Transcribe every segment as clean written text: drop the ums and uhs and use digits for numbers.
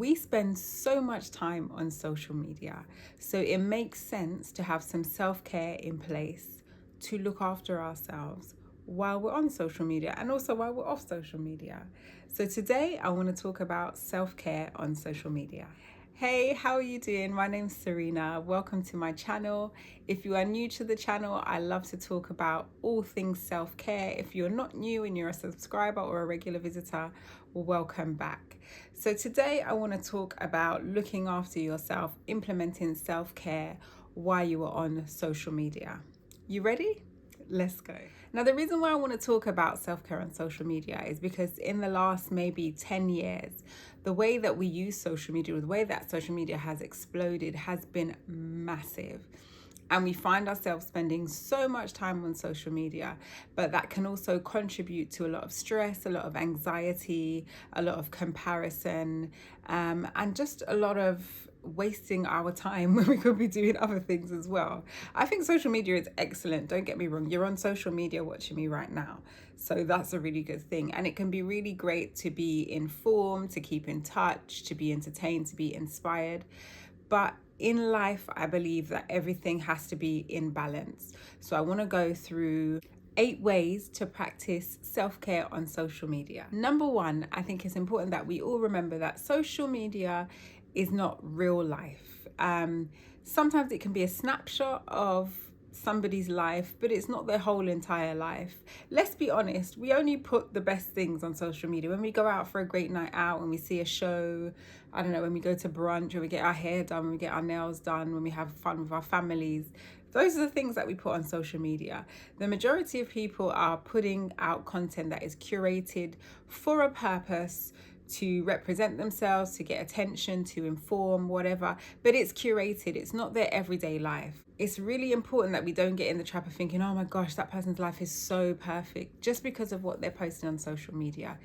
We spend so much time on social media, so it makes sense to have some self-care in place to look after ourselves while we're on social media and also while we're off social media. So today I want to talk about self-care on social media. Hey, how are you doing? My name's Serena. Welcome to my channel. If you are new to the channel, I love to talk about all things self-care. If you're not new and you're a subscriber or a regular visitor, well, welcome back. So today I want to talk about looking after yourself, implementing self-care while you are on social media. You ready? Let's go. Now, the reason why I want to talk about self-care on social media is because in the last maybe 10 years, the way that we use social media, the way that social media has exploded has been massive. And we find ourselves spending so much time on social media, but that can also contribute to a lot of stress, a lot of anxiety, a lot of comparison, and just a lot of wasting our time when we could be doing other things as well. I think social media is excellent. Don't get me wrong. You're on social media watching me right now. So that's a really good thing. And it can be really great to be informed, to keep in touch, to be entertained, to be inspired. But in life, I believe that everything has to be in balance. So I want to go through 8 ways to practice self-care on social media. Number 1, I think it's important that we all remember that social media is not real life. Sometimes it can be a snapshot of somebody's life, but it's not their whole entire life. Let's be honest, we only put the best things on social media. When we go out for a great night out, when we see a show, I don't know, when we go to brunch, when we get our hair done, when we get our nails done, when we have fun with our families, those are the things that we put on social media. The majority of people are putting out content that is curated for a purpose, to represent themselves, to get attention, to inform, whatever, but it's curated. It's not their everyday life. It's really important that we don't get in the trap of thinking, oh my gosh, that person's life is so perfect just because of what they're posting on social media.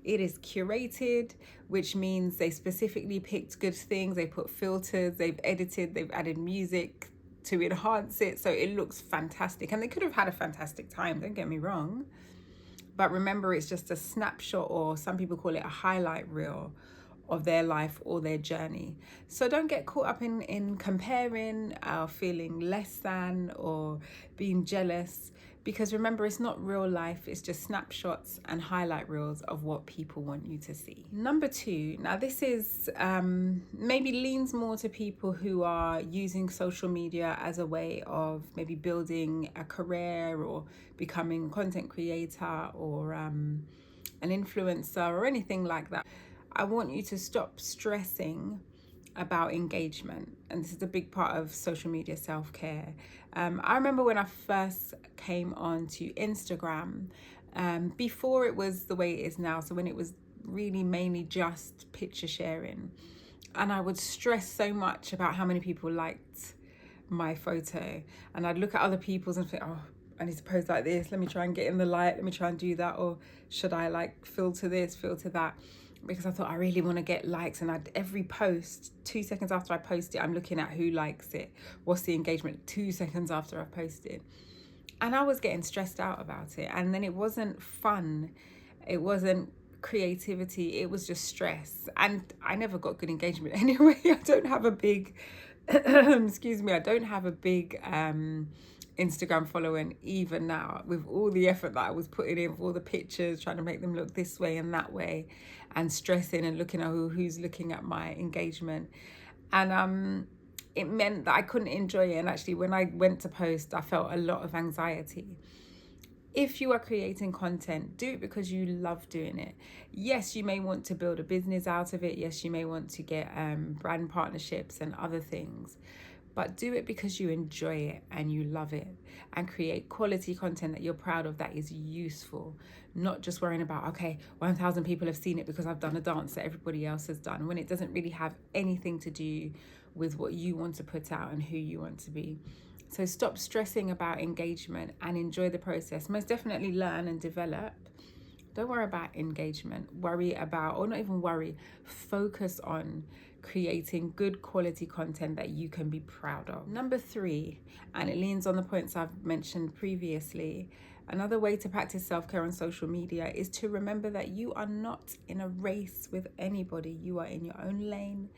It is curated, which means they specifically picked good things. They put filters, they've edited, they've added music to enhance it so it looks fantastic. And they could have had a fantastic time, don't get me wrong. But remember, it's just a snapshot, or some people call it a highlight reel of their life or their journey. So don't get caught up in comparing, feeling less than, or being jealous, because remember, it's not real life. It's just snapshots and highlight reels of what people want you to see. Number 2, now this is maybe leans more to people who are using social media as a way of maybe building a career or becoming a content creator or an influencer or anything like that. I want you to stop stressing about engagement, and this is a big part of social media self-care. I remember when I first came on to Instagram, before it was the way it is now, so when it was really mainly just picture sharing, and I would stress so much about how many people liked my photo, and I'd look at other people's and think, oh, I need to pose like this, let me try and get in the light, let me try and do that, or should I like filter this, filter that, because I thought I really want to get likes. And every post, 2 seconds after I post it, I'm looking at who likes it, what's the engagement 2 seconds after I've posted. And I was getting stressed out about it, and then it wasn't fun, it wasn't creativity, it was just stress, and I never got good engagement anyway. I don't have a big excuse me, I don't have a big Instagram following even now, with all the effort that I was putting in for all the pictures, trying to make them look this way and that way, and stressing and looking at who's looking at my engagement. And it meant that I couldn't enjoy it. And actually, when I went to post, I felt a lot of anxiety. If you are creating content, do it because you love doing it. Yes, you may want to build a business out of it. Yes, you may want to get brand partnerships and other things. But do it because you enjoy it and you love it, and create quality content that you're proud of, that is useful, not just worrying about, okay, 1,000 people have seen it because I've done a dance that everybody else has done, when it doesn't really have anything to do with what you want to put out and who you want to be. So stop stressing about engagement and enjoy the process. Most definitely learn and develop. Don't worry about engagement. Worry about, or not even worry, focus on creating good quality content that you can be proud of. Number 3, and it leans on the points I've mentioned previously, Another way to practice self-care on social media is to remember that you are not in a race with anybody. You are in your own lane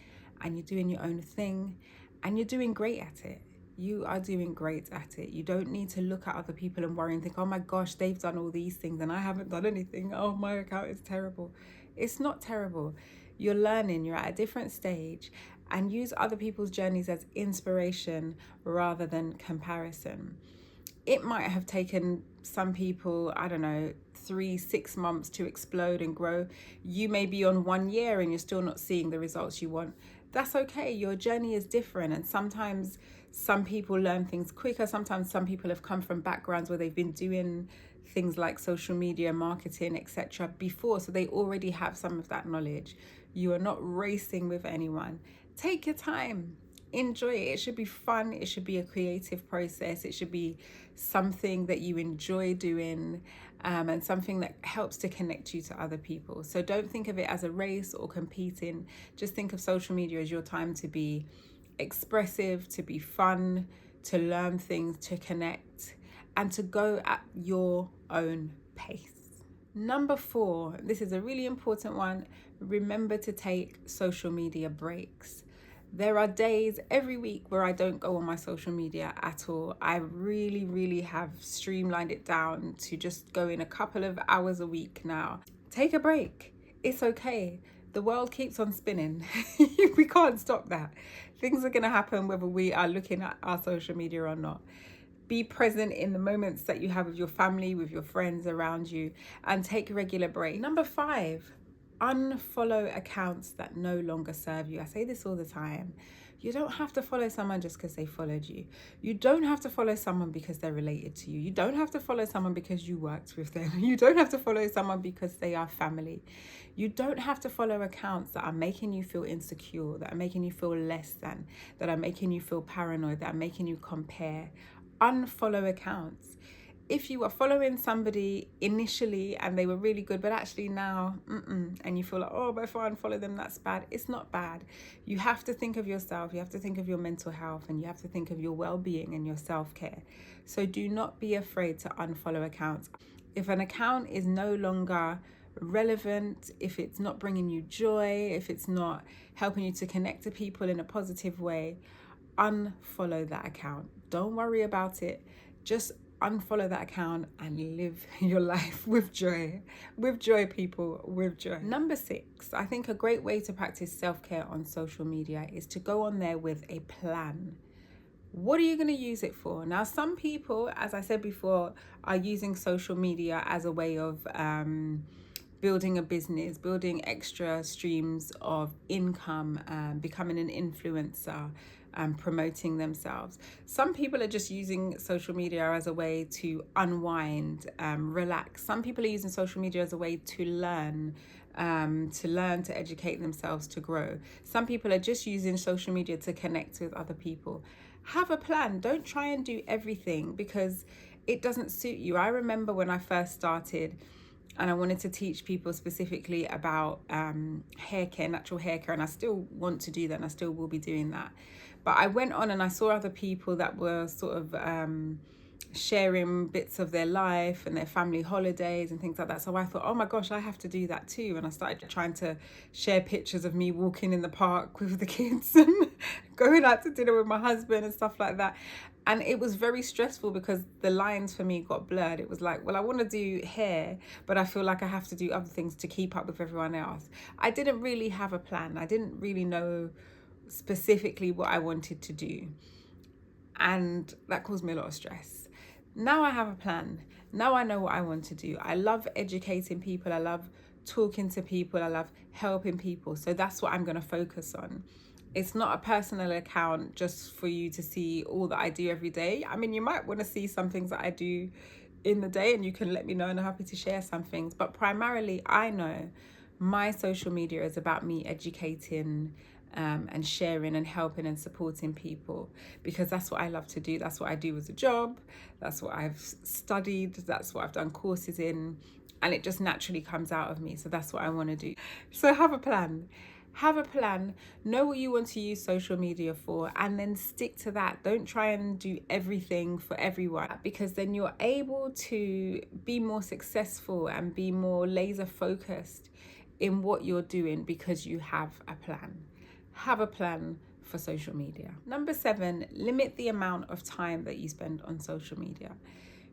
and you're doing your own thing and you're doing great at it. You are doing great at it. You don't need to look at other people and worry and think, oh my gosh, they've done all these things and I haven't done anything. Oh, my account is terrible. It's not terrible. You're learning, you're at a different stage, and use other people's journeys as inspiration rather than comparison. It might have taken some people, I don't know, 3-6 months to explode and grow. You may be on 1 year and you're still not seeing the results you want. That's okay. Your journey is different. And sometimes some people learn things quicker. Sometimes some people have come from backgrounds where they've been doing things like social media marketing, etc. before, so they already have some of that knowledge. You are not racing with anyone. Take your time, enjoy it. It should be fun. It should be a creative process. It should be something that you enjoy doing, and something that helps to connect you to other people. So don't think of it as a race or competing. Just think of social media as your time to be expressive, to be fun, to learn things, to connect, and to go at your own pace. Number 4, this is a really important one. Remember to take social media breaks. There are days every week where I don't go on my social media at all. I really have streamlined it down to just go in a couple of hours a week now. Take a break. It's okay. The world keeps on spinning. We can't stop that. Things are going to happen whether we are looking at our social media or not. Be present in the moments that you have with your family, with your friends around you, and take regular breaks. Number 5, unfollow accounts that no longer serve you. I say this all the time. You don't have to follow someone just because they followed you. You don't have to follow someone because they're related to you. You don't have to follow someone because you worked with them. You don't have to follow someone because they are family. You don't have to follow accounts that are making you feel insecure, that are making you feel less than, that are making you feel paranoid, that are making you compare. Unfollow accounts. If you were following somebody initially and they were really good, but actually now, and you feel like, oh, but if I unfollow them, that's bad. It's not bad. You have to think of yourself. You have to think of your mental health, and you have to think of your well-being and your self-care. So do not be afraid to unfollow accounts. If an account is no longer relevant, if it's not bringing you joy, if it's not helping you to connect to people in a positive way, unfollow that account. Don't worry about it. Just unfollow that account and live your life with joy. With joy, people, with joy. Number 6, I think a great way to practice self-care on social media is to go on there with a plan. What are you going to use it for? Now, some people, as I said before, are using social media as a way of building a business, building extra streams of income, becoming an influencer, promoting themselves. Some people are just using social media as a way to unwind, relax. Some people are using social media as a way to learn, to educate themselves, to grow. Some people are just using social media to connect with other people. Have a plan. Don't try and do everything because it doesn't suit you. I remember when I first started and I wanted to teach people specifically about hair care, natural hair care, and I still want to do that and I still will be doing that. But I went on and I saw other people that were sort of sharing bits of their life and their family holidays and things like that. So I thought, oh my gosh, I have to do that too. And I started trying to share pictures of me walking in the park with the kids and going out to dinner with my husband and stuff like that. And it was very stressful because the lines for me got blurred. It was like, well, I want to do hair, but I feel like I have to do other things to keep up with everyone else. I didn't really have a plan. I didn't really know specifically what I wanted to do. And that caused me a lot of stress. Now I have a plan. Now I know what I want to do. I love educating people. I love talking to people. I love helping people. So that's what I'm going to focus on. It's not a personal account just for you to see all that I do every day. I mean, you might want to see some things that I do in the day and you can let me know and I'm happy to share some things. But primarily, I know my social media is about me educating and sharing and helping and supporting people because that's what I love to do. That's what I do as a job. That's what I've studied. That's what I've done courses in. And it just naturally comes out of me. So that's what I want to do. So have a plan. Have a plan, know what you want to use social media for, and then stick to that. Don't try and do everything for everyone, because then you're able to be more successful and be more laser focused in what you're doing because you have a plan. Have a plan for social media. Number 7, limit the amount of time that you spend on social media.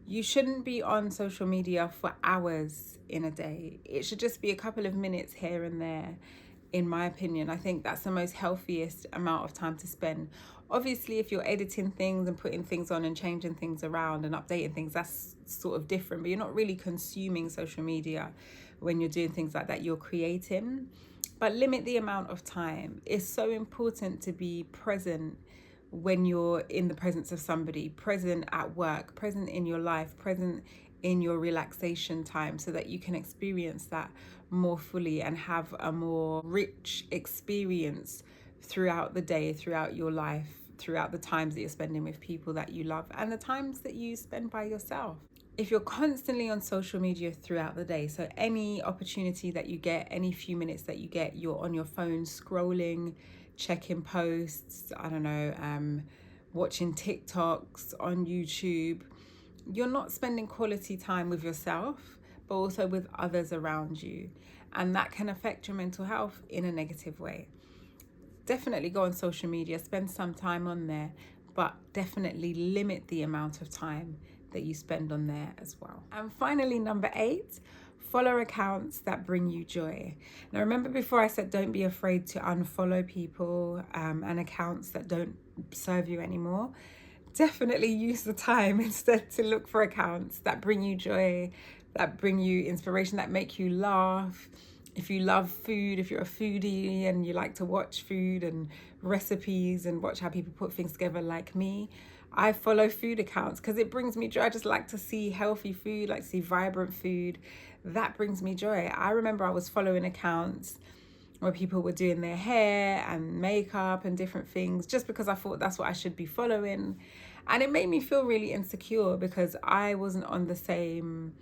You shouldn't be on social media for hours in a day. It should just be a couple of minutes here and there, in my opinion. I think that's the most healthiest amount of time to spend. Obviously, if you're editing things and putting things on and changing things around and updating things, that's sort of different, but you're not really consuming social media when you're doing things like that. You're creating. But limit the amount of time. It's so important to be present when you're in the presence of somebody, present at work, present in your life, present in your relaxation time, so that you can experience that more fully and have a more rich experience throughout the day, throughout your life, throughout the times that you're spending with people that you love and the times that you spend by yourself. If you're constantly on social media throughout the day, so any opportunity that you get, any few minutes that you get, you're on your phone scrolling, checking posts, watching TikToks on YouTube, you're not spending quality time with yourself, but also with others around you. And that can affect your mental health in a negative way. Definitely go on social media, spend some time on there, but definitely limit the amount of time that you spend on there as well. And finally, number 8, follow accounts that bring you joy. Now, remember before I said don't be afraid to unfollow people and accounts that don't serve you anymore. Definitely use the time instead to look for accounts that bring you joy, that bring you inspiration, that make you laugh. If you love food, if you're a foodie and you like to watch food and recipes and watch how people put things together like me, I follow food accounts because it brings me joy. I just like to see healthy food, like to see vibrant food. That brings me joy. I remember I was following accounts where people were doing their hair and makeup and different things just because I thought that's what I should be following. And it made me feel really insecure because I wasn't on the same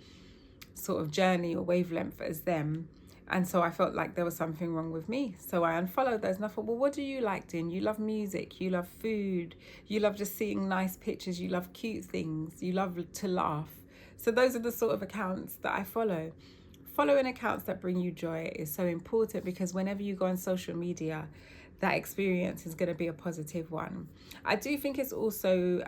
sort of journey or wavelength as them. And so I felt like there was something wrong with me. So I unfollowed those and I thought, well, what do you like doing? You love music, you love food, you love just seeing nice pictures, you love cute things, you love to laugh. So those are the sort of accounts that I follow. Following accounts that bring you joy is so important because whenever you go on social media, that experience is going to be a positive one. I do think it's also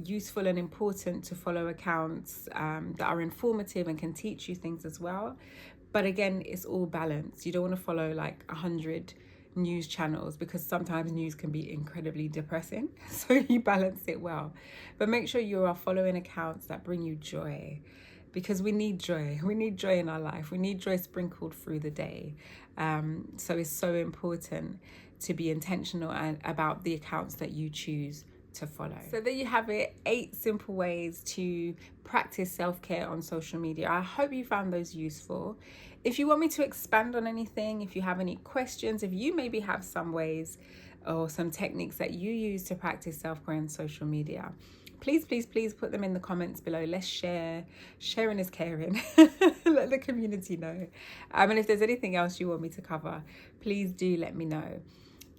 useful and important to follow accounts that are informative and can teach you things as well. But again, it's all balanced. You don't want to follow like 100 news channels because sometimes news can be incredibly depressing. So you balance it well. But make sure you are following accounts that bring you joy, because we need joy. We need joy in our life. We need joy sprinkled through the day. So it's so important to be intentional about the accounts that you choose to follow. So there you have it, 8 simple ways to practice self-care on social media. I hope you found those useful. If you want me to expand on anything, if you have any questions, if you maybe have some ways or some techniques that you use to practice self-care on social media, please put them in the comments below. Let's share. Sharing is caring. Let the community know. And if there's anything else you want me to cover, please do let me know.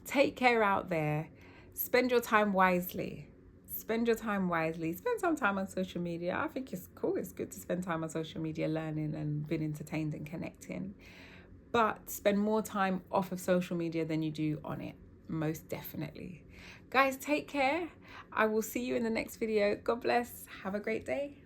Take care out there. Spend your time wisely. Spend your time wisely. Spend some time on social media. I think it's cool. It's good to spend time on social media learning and being entertained and connecting. But spend more time off of social media than you do on it. Most definitely. Guys, take care. I will see you in the next video. God bless. Have a great day.